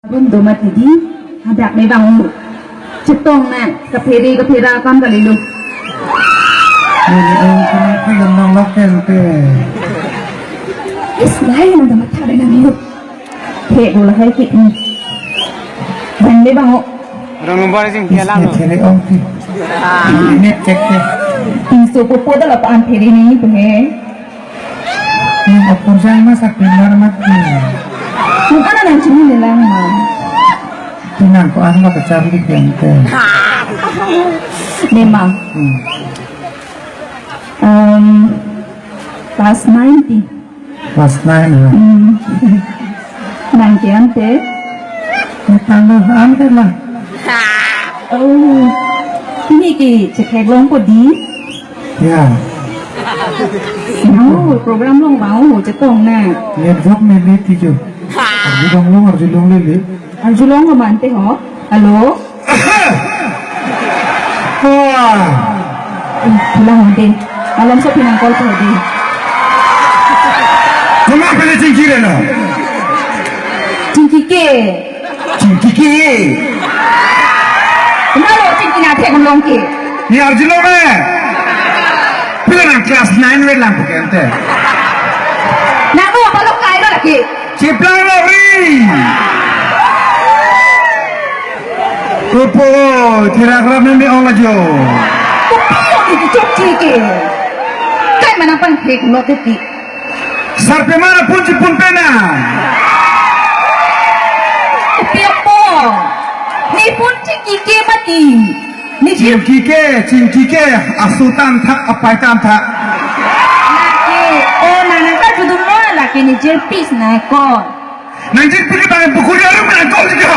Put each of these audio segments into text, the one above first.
Bunda mati di ada me bangun cetong na kapera kan kali lu ini orang yang nolak ente Ismail nanda mata ada nang lu he bola hai ki ban me bangun orang lupa sih dia ini lalu ceri om ki ini cek deh pinso popo dah lapaan peri ni tu he ini opor saya masak benar mati kung ano nang cini nilang man tinang ko ang makacablik ente memang pas 90 pas naik lah nang kiante tambah ante lah oh ini ki cekek long ko di ya mau program long mau cetong na lihat vlog meli tujuh harus dong lili Anjulong romante ho halo wah pulang deh malam sa pinangkol ko di kenapa dia cingkir no cingkike cingkir kenapa cingki na thek long ke ni harus dong Pilihan kelas 9 lang po kente. Naku balok kayo lagi Ciplang lagi. Rupo, tidak kerap nami orang aja. kupiyo di cok cike kay manapang thek lo teti Sampai mana pun cipun pena. kupiyo po ni pun cingkike mati ni Cingkike, asutan tak apa tam tak. laki oh nanaka judul mo laki ni jerpis na ko Nanti pergi bangun pukul dia rumah kau juga.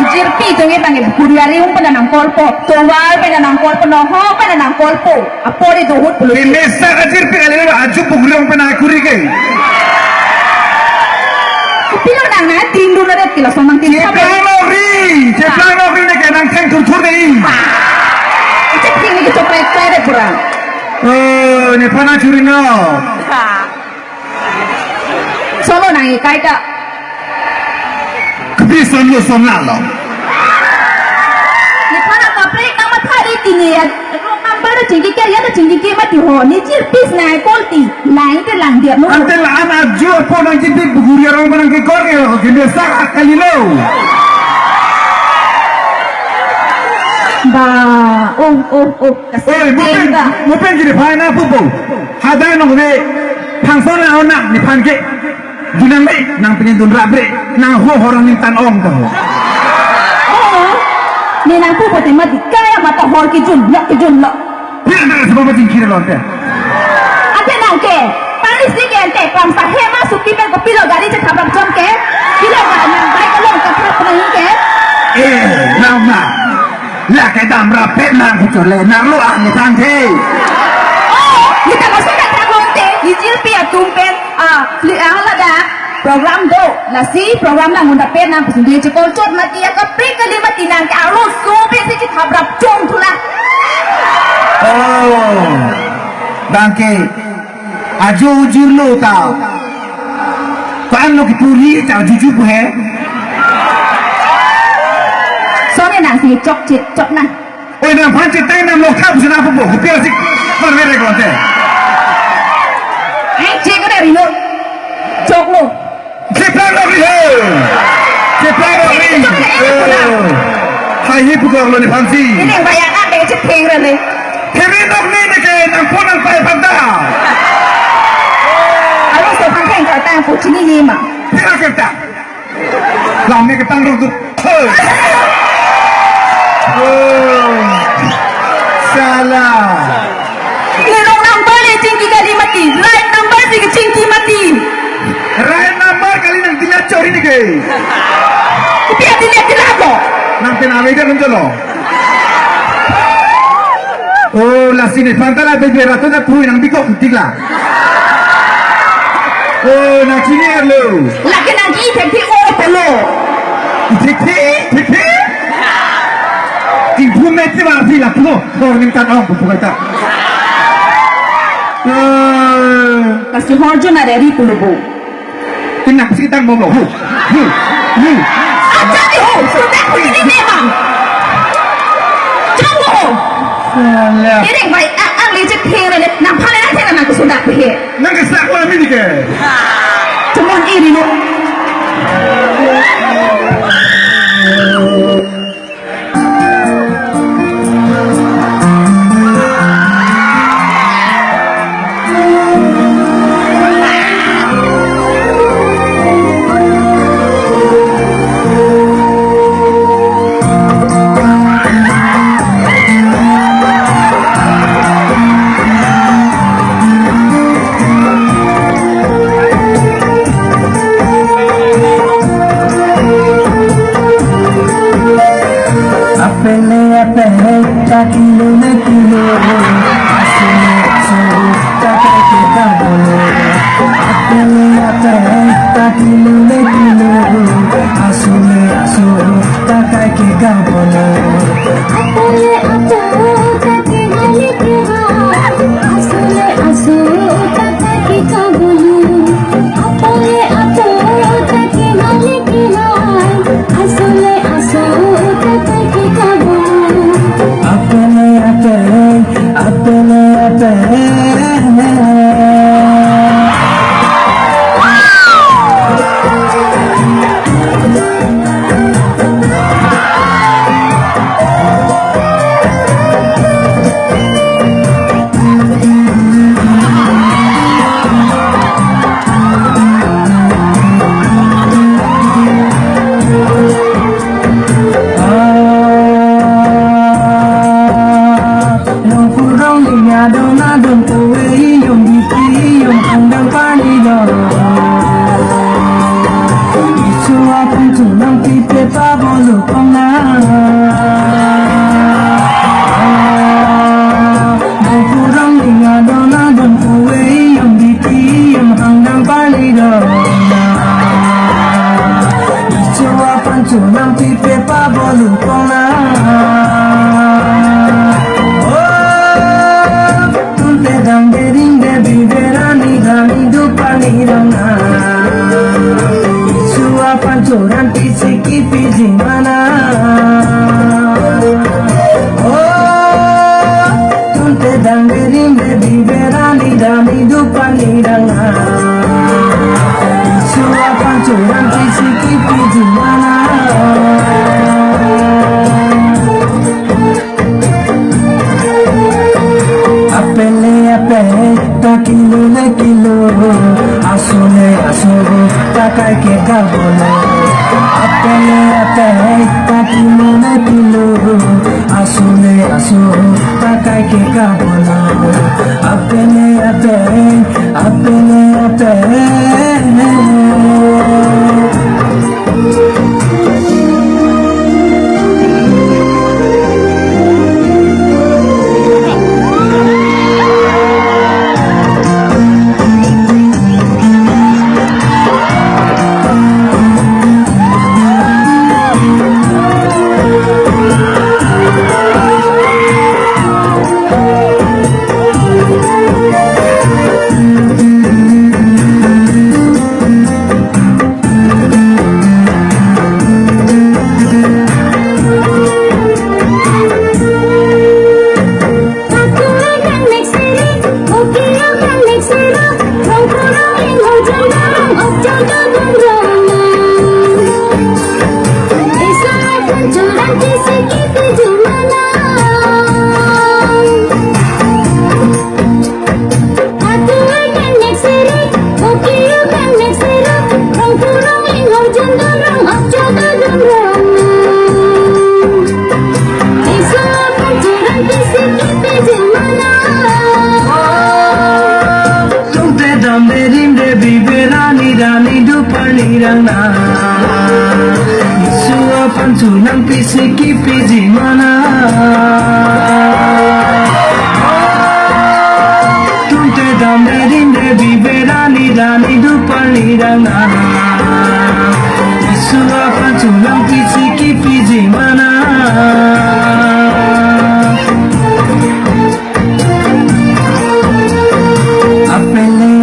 Jirpi tu ni panggil kuriari um pada nang kolpo, towal pada nang kolpo, noho pada nang kolpo. Apa dia dohut puluh? Ni mesa kecil pergi lagi aju pukul dia pernah kuri ke. Pilo nang na tindu na ret kilo somang tindu. Ciplang lagi ni kena keng tur ni. Cek ni kita coklat coklat kurang. Oh, ni pana curi no. Solo nang ikai tak. Kebiasaan lu sonal lo. Ni pana kapre nama thari tini ya. Rong number tu cingki kaya ya tu cingki kaya mati ho. Ni jirpis na kolti. Lain tu lang dia no. Ante lah anak jual pun orang jadi buku dia orang menang ke kornya lo. Kebiasaan kali lo. Ba, oh. Oi, mungkin jadi fine apa bu? Hadai nong de, pangson lah orang ni panke. Ginang ni, nang penyentun rabre, nang orang ni tan ong tu. Oh, ni nang tu putih mati kaya mata hor kijun lo. Bila nak sebab macam kira lo ante. Ate nang ke, panis ni ke ante, kam sahe masuk kita ke pilo gari cek habrak jom ke, pilo gari nang baik long ke prak nahi ke. Nama, lah kita amrapet nang kecole, nang lu ni tangke. Oh, kita masuk ke tagong te, hijil pia tumpen, liang lada. Program do, lasi program nang unda pen nang kusundi cekol cot mati ya kapri kali mati nang ke arus sobe si cek habrak jom tulah. Oh, bangke, ajo ujur lo tau. Kan lo kipuri tau jujur buhe. Soalnya nang si cok nang. Oh, nang pancit tay nang lo kap sina apa bu? Kepil sih, berwere konten. Cek ada rino, cok lo. Ceplang lagi he, ceplang lagi. Hai hipu kau lo ni panci. Ini yang bayangan deh cek pengre le. Kiri nak ni ke nang pun nang pai pada. Alu sepang peng kau tang pucuk ni mah. Kira kita. Lama kita tanggung tu. Oh, salah. Ni rong number ni cingki kali mati, right number si cingki mati. Right number kali nang dia curi ni ke. Biar dia apa? Nang tenaga dia mencolo. Oh, la sini pantala bebe ratu na pui nang biko kutigla. Oh, nang sini lo. Lagi nanti teki oh pelo. Tiki. Timpu meti mana pila puno. Orang ni tan orang bukan tak. Kasi horjo na dari pulubo. Tinang sekitar mau hu. Aja di ho, sudah aku ini memang. Jangan ho. Alah. Ini baik, ang licik hero ni, nampak ni nanti nak sudah pergi. Nang kesak lah ni ke? Cuma ini lo. Apele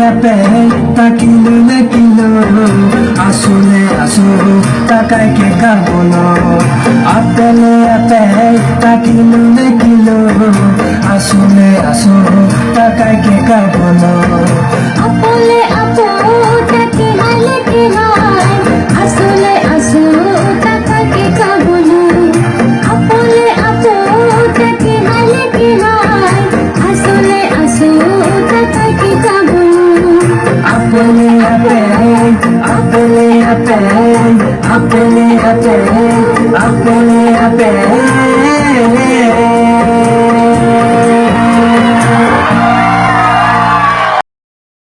apele takilo lekilo টাকায় কে খাবো না আপেলে আপেল তা কিলো নে কিলো আসলে আসো টাকায় কে খাবো না আপলে আপো টাকে হালে কে হায় আসলে আসো টাকা কে খাবো না আপলে আপো টাকে হালে কে হায় আসলে আসো টাকা কে খাবো না আপেলে আপেল আপেলে আপেল আপেলে আপেল আপেলে আপেল